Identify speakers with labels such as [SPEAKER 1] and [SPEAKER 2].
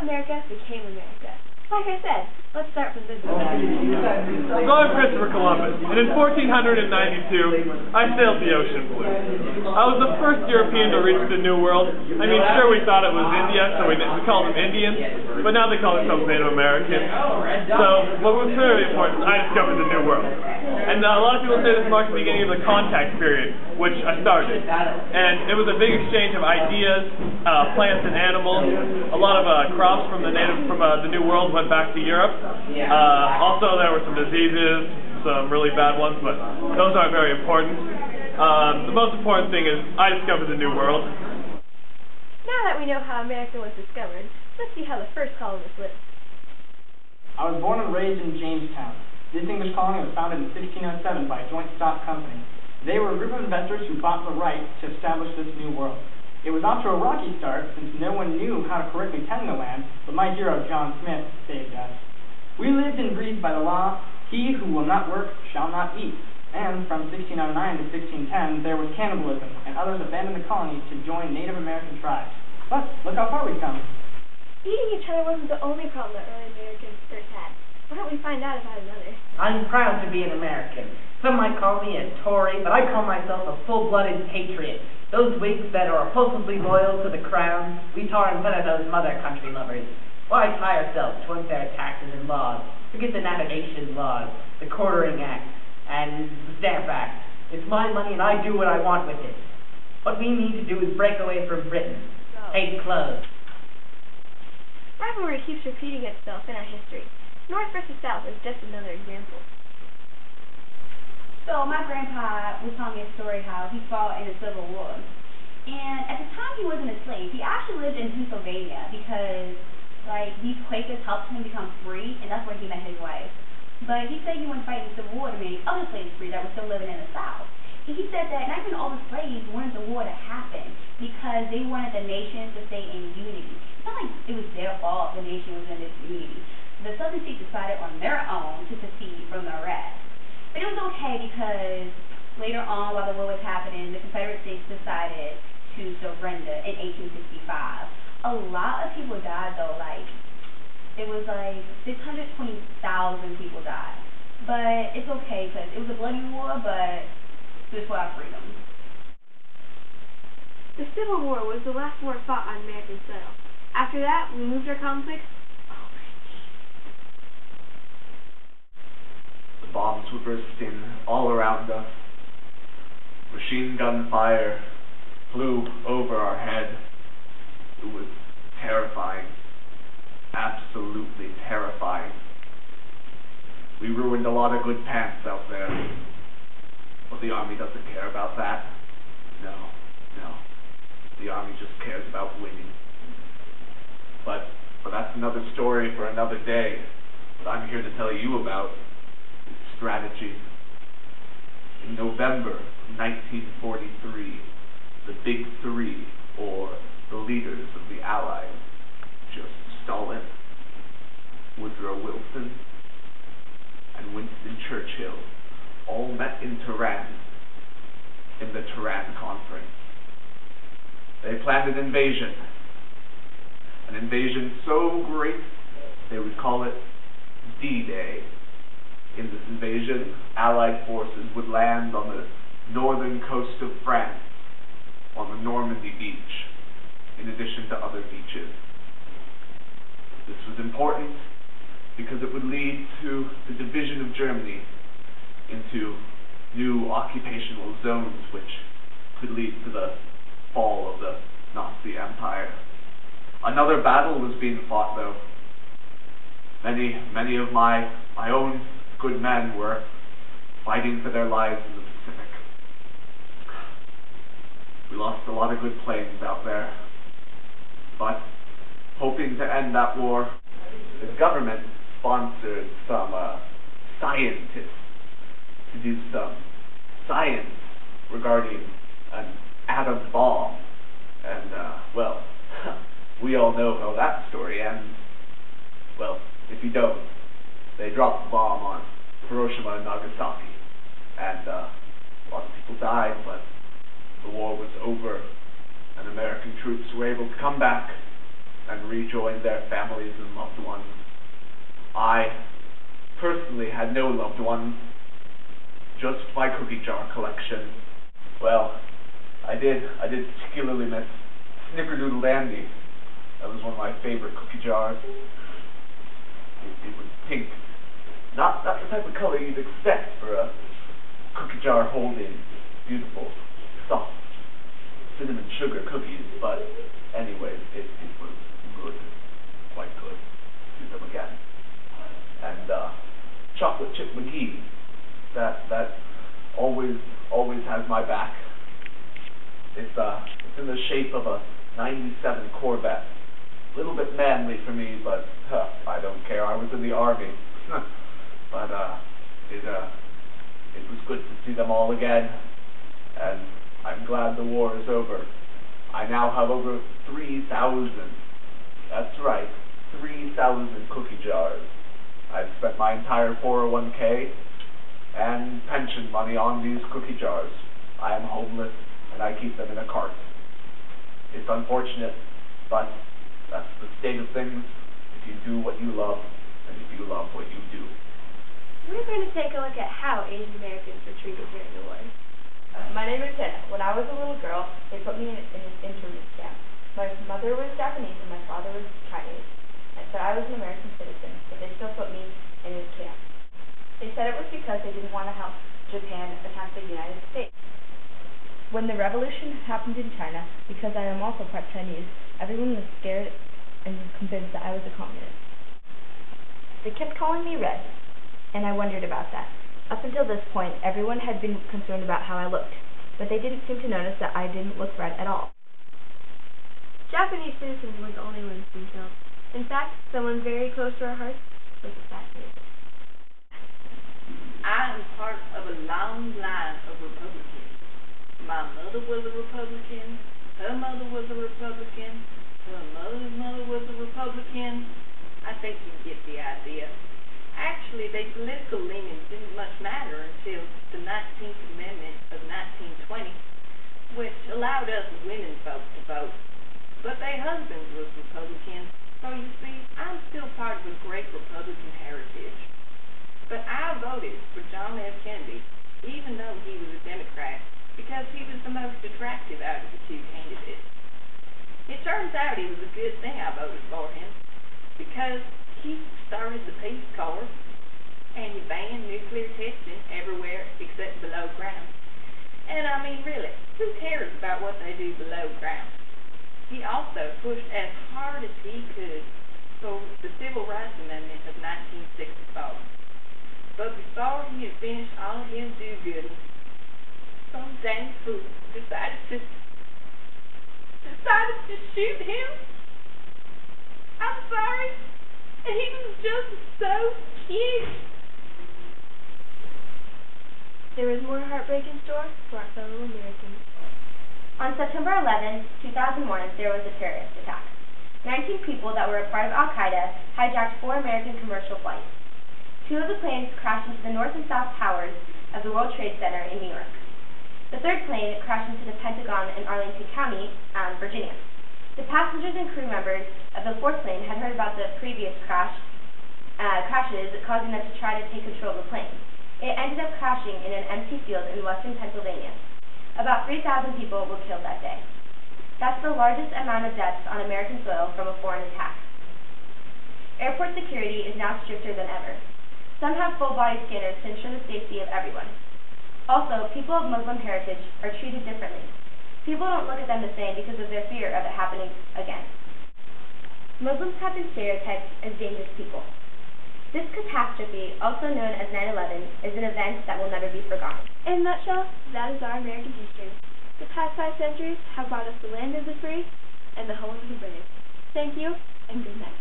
[SPEAKER 1] America became America. Like I said, let's start from the beginning.
[SPEAKER 2] So I'm Christopher Columbus, and in 1492, I sailed the ocean blue. I was the first European to reach the New World. I mean, sure, we thought it was India, so we called them Indians, but now they call themselves Native Americans. So what was very important is I discovered the New World. And a lot of people say this marks the beginning of the contact period, which I started. And it was a big exchange of ideas, plants and animals. A lot of crops from the New World went back to Europe. Also, there were some diseases, some really bad ones, but those aren't very important. The most important thing is I discovered the New World.
[SPEAKER 1] Now that we know how America was discovered, let's see how the first colonists lived.
[SPEAKER 3] I was born and raised in Jamestown. This English colony was founded in 1607 by a joint stock company. They were a group of investors who fought for the right to establish this new world. It was off to a rocky start since no one knew how to correctly tend the land, but my hero, John Smith, saved us. We lived and breathed by the law, he who will not work shall not eat. And from 1609 to 1610, there was cannibalism, and others abandoned the colony to join Native American tribes. But look how far we've come.
[SPEAKER 1] Eating each other wasn't the only problem that early Americans first had. Why don't we find out about another?
[SPEAKER 4] I'm proud to be an American. Some might call me a Tory, but I call myself a full-blooded patriot. Those Whigs that are repulsively loyal to the crown, we tar and feather those mother country lovers. Why tie ourselves to unfair taxes and laws? Forget the navigation laws, the Quartering Act, and the Stamp Act. It's my money and I do what I want with it. What we need to do is break away from Britain. Hate clothes.
[SPEAKER 1] Rivalry keeps repeating itself in our history. North versus South is just another example.
[SPEAKER 5] So my grandpa was telling me a story how he fought in the Civil War. And at the time he wasn't a slave. He actually lived in Pennsylvania because these Quakers helped him become free, and that's where he met his wife. But he said he went fighting the Civil War to make other slaves free that were still living in the South. And he said that not even all the slaves wanted the war to happen because they wanted the nation to stay in unity. It's not like it was their fault the nation was in disunity. The Southern states decided on their own to secede from the rest. But it was okay because later on, while the war was happening, the Confederate States decided to surrender in 1865. A lot of people died though, it was 620,000 people died. But it's okay because it was a bloody war, but it was for our freedom.
[SPEAKER 1] The Civil War was the last war fought on American soil. After that, we moved our conflicts overseas.
[SPEAKER 6] The bombs were bursting all around us. Machine gun fire flew over our head. It was terrifying. Absolutely terrifying. We ruined a lot of good pants out there. But the Army doesn't care about that. No. The Army just cares about winning. But that's another story for another day. What I'm here to tell you about is strategy. In November of 1943, the Big Three, or the leaders of the Allies, Joseph Stalin, Woodrow Wilson, and Winston Churchill, all met in Tehran in the Tehran Conference. They planned an invasion so great they would call it D-Day. In this invasion, Allied forces would land on the northern coast of France, on the Normandy beach, in addition to other beaches. This was important because it would lead to the division of Germany into new occupational zones, which could lead to the fall of the Nazi Empire. Another battle was being fought, though. Many of my own good men were fighting for their lives in the Pacific. We lost a lot of good planes out there. But, hoping to end that war, the government sponsored some scientists to do some science regarding an atom bomb. And, we all know how that story ends. Well, if you don't, they dropped the bomb on Hiroshima and Nagasaki. And a lot of people died, but the war was over, and American troops were able to come back and rejoin their families and loved ones. I personally had no loved ones, just my cookie jar collection. Well, I did particularly miss Snickerdoodle Dandy. That was one of my favorite cookie jars. It was pink. Not the type of color you'd expect for a cookie jar holding beautiful, soft, cinnamon sugar cookies, but anyways, it was good. Quite good. Do them again. And Chocolate Chip McGee, that always has my back. It's in the shape of a '97 Corvette. A little bit manly for me, but I don't care. I was in the Army. But it was good to see them all again, and I'm glad the war is over. I now have over 3,000. That's right, 3,000 cookie jars. I've spent my entire 401k and pension money on these cookie jars. I am homeless, and I keep them in a cart. It's unfortunate, but that's the state of things if you do what you love, and if you love what you do.
[SPEAKER 1] We're going to take a look at how Asian Americans were treated during the war.
[SPEAKER 7] My name is Jenna. When I was a little girl, they put me in an internment camp. My mother was Japanese and my father was Chinese. I said I was an American citizen, but they still put me in this camp. They said it was because they didn't want to help Japan attack the United States. When the revolution happened in China, because I am also part Chinese, everyone was scared and was convinced that I was a communist. They kept calling me red, and I wondered about that. Up until this point, everyone had been concerned about how I looked, but they didn't seem to notice that I didn't look red at all.
[SPEAKER 1] Japanese citizens weren't the only ones being killed. In fact, someone very close to our hearts was assassinated.
[SPEAKER 8] I am part of a long line of Republicans. My mother was a Republican, her mother was a Republican, her mother's mother was a Republican. I think you get the idea. Actually, their political leanings didn't much matter until the 19th Amendment of 1920, which allowed us women folks to vote. But their husbands was Republicans, so you see, I'm still part of a great Republican heritage. But I voted for John F. Kennedy, even though he was a Democrat, because he was the most attractive out of the two candidates. It turns out it was a good thing I voted for him, because he started the Peace Corps, and he banned nuclear testing everywhere except below ground. And I mean, really, who cares about what they do below ground? He also pushed as hard as he could for the Civil Rights Amendment of 1964. But before he had finished all his do-gooding, some dang fool decided to shoot him. I'm sorry. He was just so cute.
[SPEAKER 1] There is more heartbreak in store for our fellow Americans.
[SPEAKER 7] On September 11, 2001, there was a terrorist attack. 19 people that were a part of Al-Qaeda hijacked 4 American commercial flights. 2 of the planes crashed into the north and south towers of the World Trade Center in New York. The 3rd plane crashed into the Pentagon in Arlington County, Virginia. The passengers and crew members of the 4th plane had heard about the previous crashes, causing them to try to take control of the plane. It ended up crashing in an empty field in western Pennsylvania. About 3,000 people were killed that day. That's the largest amount of deaths on American soil from a foreign attack. Airport security is now stricter than ever. Some have full-body scanners to ensure the safety of everyone. Also, people of Muslim heritage are treated differently. People don't look at them the same because of their fear of it happening again. Muslims have been stereotyped as dangerous people. This catastrophe, also known as 9/11, is an event that will never be forgotten.
[SPEAKER 1] In a nutshell, that is our American history. The past 5 centuries have brought us the land of the free and the home of the brave. Thank you, and good night.